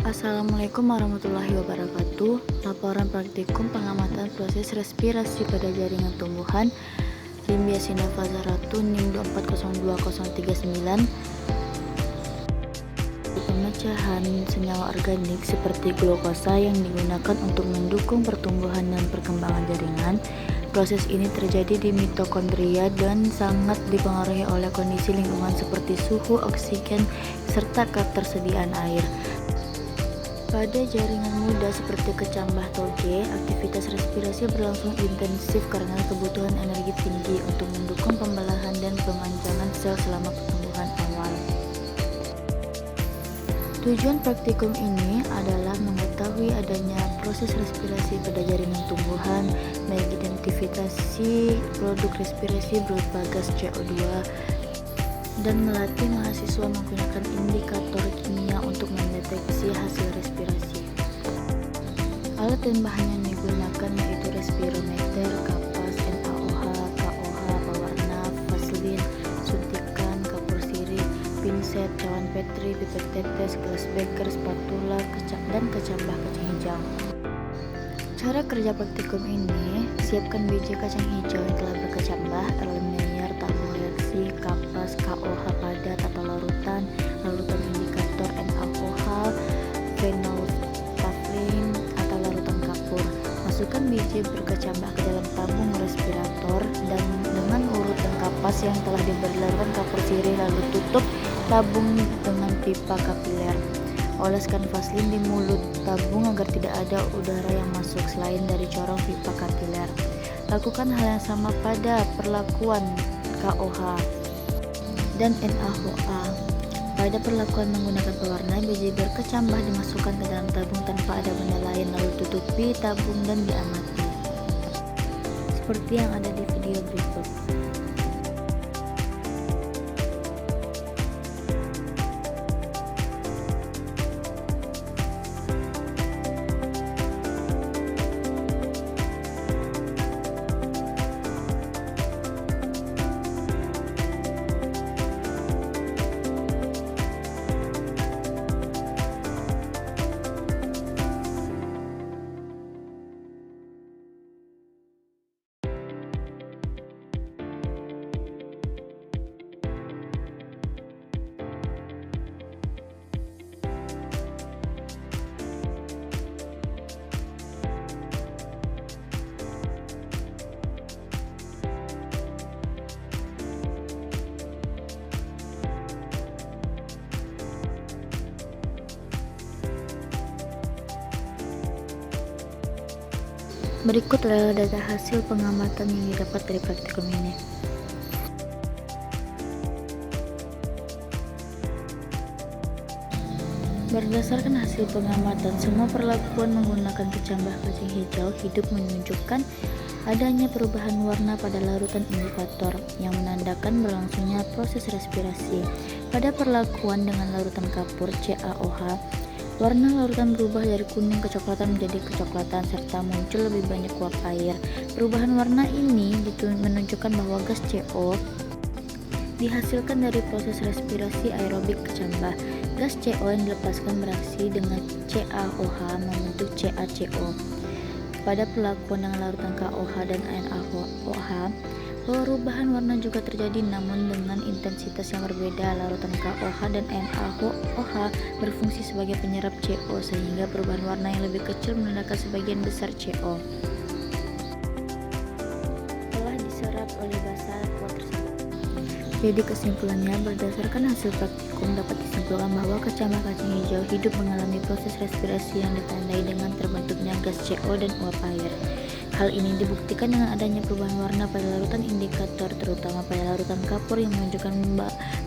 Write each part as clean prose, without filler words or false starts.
Assalamualaikum warahmatullahi wabarakatuh. Laporan praktikum pengamatan proses respirasi pada jaringan tumbuhan Limbiacina fazaratu NIM 2402039. Pemecahan senyawa organik seperti glukosa yang digunakan untuk mendukung pertumbuhan dan perkembangan jaringan. Proses ini terjadi di mitokondria dan sangat dipengaruhi oleh kondisi lingkungan seperti suhu, oksigen, serta ketersediaan air. Pada jaringan muda seperti kecambah toge, aktivitas respirasi berlangsung intensif karena kebutuhan energi tinggi untuk mendukung pembelahan dan pemanjangan sel selama pertumbuhan awal. Tujuan praktikum ini adalah mengetahui adanya proses respirasi pada jaringan tumbuhan, mengidentifikasi produk respirasi berupa gas CO2, dan melatih mahasiswa menggunakan indikator kimia untuk mendeteksi hasil respirasi. Alat dan bahan yang digunakan yaitu respirometer, kapas, NaOH, KOH, pewarna, vaselin, suntikan, kapur sirih, pinset, cawan petri, pipet tetes, gelas beker, spatula, dan kecambah kacang hijau. Cara kerja praktikum ini: siapkan biji kacang hijau yang telah berkecambah, layer tahu reaksi, kapas, KOH padat atau larutan indikator NaOH, phenolphthalein atau larutan kapur. Masukkan biji berkecambah ke dalam tabung respirator dan dengan urut dan kapas yang telah diberi larutan kapur sirih, lalu tutup tabung dengan pipa kapiler. Oleskan vaselin di mulut tabung agar tidak ada udara yang masuk selain dari corong pipa kapiler. Lakukan hal yang sama pada perlakuan KOH dan NaOH. Pada perlakuan menggunakan pewarna, biji berkecambah dimasukkan ke dalam tabung tanpa ada benda lain, lalu tutupi tabung dan diamati. Seperti yang ada di video berikut. Berikut adalah data hasil pengamatan yang didapat dari praktikum ini. Berdasarkan hasil pengamatan, semua perlakuan menggunakan kecambah kacang hijau hidup menunjukkan adanya perubahan warna pada larutan indikator yang menandakan berlangsungnya proses respirasi. Pada perlakuan dengan larutan kapur CaOH, warna larutan berubah dari kuning kecoklatan menjadi kecoklatan serta muncul lebih banyak uap air. Perubahan warna ini menunjukkan bahwa gas CO dihasilkan dari proses respirasi aerobik kecambah. Gas CO yang dilepaskan bereaksi dengan CaOH membentuk CaCO. Pada perlakuan dengan larutan KOH dan NaOH, perubahan warna juga terjadi namun dengan intensitas yang berbeda. Larutan KOH dan NaOH berfungsi sebagai penyerap CO sehingga perubahan warna yang lebih kecil menandakan sebagian besar CO telah diserap oleh basa kuat tersebut. Jadi kesimpulannya, berdasarkan hasil praktikum dapat disimpulkan bahwa kecambah kacang hijau hidup mengalami proses respirasi yang ditandai dengan terbentuknya gas CO dan uap air. Hal ini dibuktikan dengan adanya perubahan warna pada larutan indikator, terutama pada larutan kapur yang menunjukkan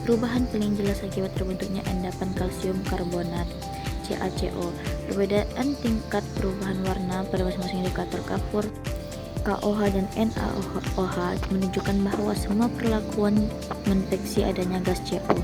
perubahan paling jelas akibat terbentuknya endapan kalsium karbonat CaCO. Perbedaan tingkat perubahan warna pada masing-masing indikator kapur, KOH dan NaOH menunjukkan bahwa semua perlakuan mendeteksi adanya gas CO.